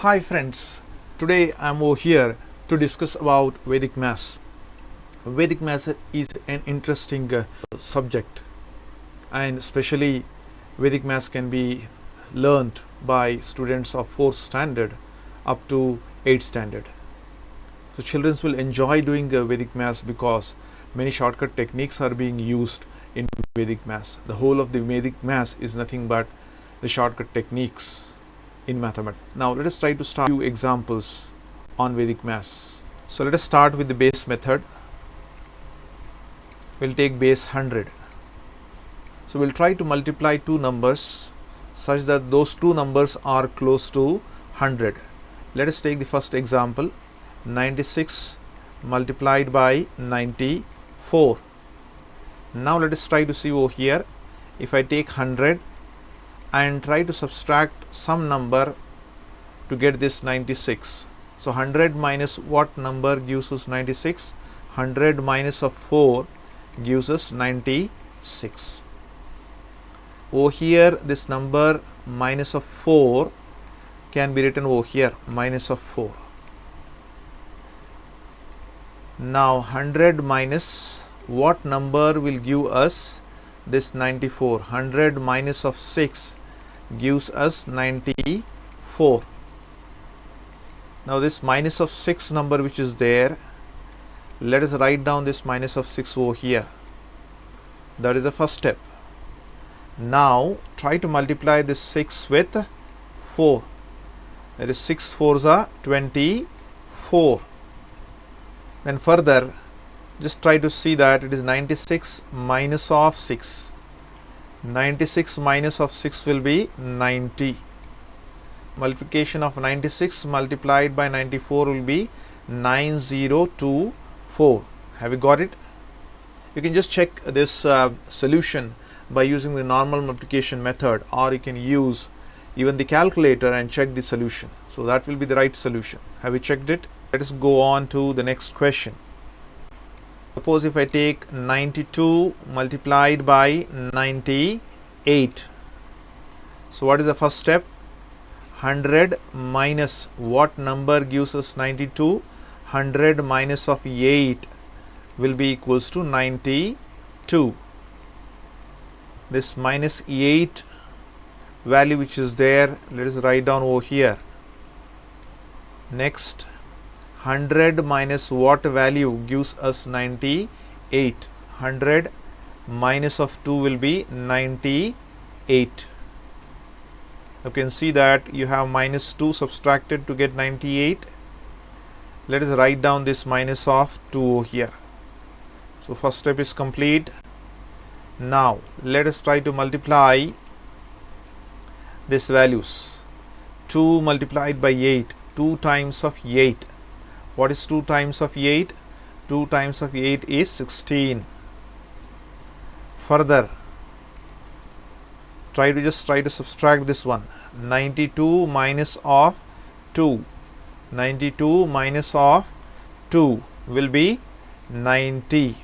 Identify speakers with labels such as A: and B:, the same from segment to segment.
A: Hi friends, today I am over here to discuss about Vedic Maths. Vedic Maths is an interesting subject, and especially Vedic Maths can be learned by students of 4th standard up to 8th standard. So children will enjoy doing Vedic Maths because many shortcut techniques are being used in Vedic Maths. The whole of the Vedic Maths is nothing but the shortcut techniques in mathematics. Now let us try to start few examples on Vedic Maths. So let us start with the base method. We'll take base 100. So we'll try to multiply two numbers such that those two numbers are close to 100. Let us take the first example, 96 multiplied by 94. Now let us try to see over here. If I take 100 and try to subtract some number to get this 96. So 100 minus what number gives us 96? 100 minus of 4 gives us 96. Over here this number minus of 4 can be written over here, minus of 4. Now 100 minus what number will give us this 94? 100 minus of 6 gives us 94. Now this minus of 6 number which is there, let us write down this minus of 6 over here. That is the first step. Now try to multiply this 6 with 4. That is 6 4s are 24. Then further just try to see that it is 96 minus of 6. 96 minus of 6 will be 90. Multiplication of 96 multiplied by 94 will be 9024. Have you got it? You can just check this solution by using the normal multiplication method, or you can use even the calculator and check the solution. So that will be the right solution. Have you checked it? Let us go on to the next question. Suppose if I take 92 multiplied by 98. So what is the first step? 100 minus what number gives us 92? 100 minus of 8 will be equals to 92. This minus 8 value which is there, let us write down over here. Next, 100 minus what value gives us 98? 100 minus of 2 will be 98. You can see that you have minus 2 subtracted to get 98. Let us write down this minus of 2 over here. So first step is complete. Now let us try to multiply these values. 2 multiplied by 8, 2 times of 8. What is 2 times of 8? 2 times of 8 is 16. Further, try to subtract this one. 92 minus of 2. 92 minus of 2 will be 90.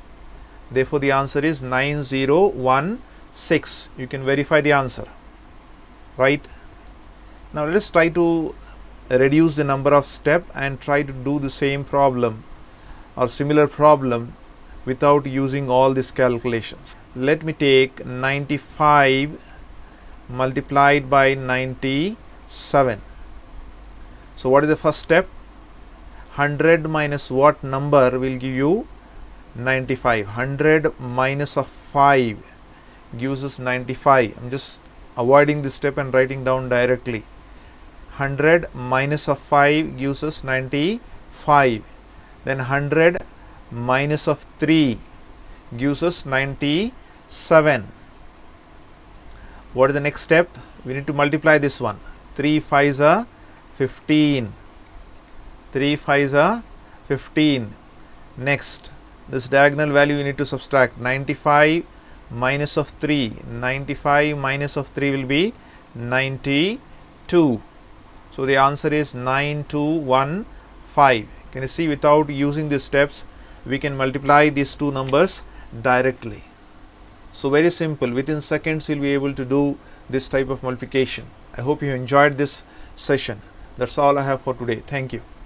A: Therefore, the answer is 9016. You can verify the answer. Right? Now, let us try to reduce the number of steps and try to do the same problem or similar problem without using all these calculations. Let me take 95 multiplied by 97. So what is the first step? 100 minus what number will give you 95? 100 minus of 5 gives us 95. I'm just avoiding this step and writing down directly. 100 minus of 5 gives us 95. Then 100 minus of 3 gives us 97. What is the next step? We need to multiply this one. 3 5s are 15. 3 5s are 15. Next, this diagonal value you need to subtract. 95 minus of 3. 95 minus of 3 will be 92. So the answer is 9215. Can you see, without using these steps we can multiply these two numbers directly. So very simple, within seconds you'll be able to do this type of multiplication. I hope you enjoyed this session. That's all I have for today. Thank you.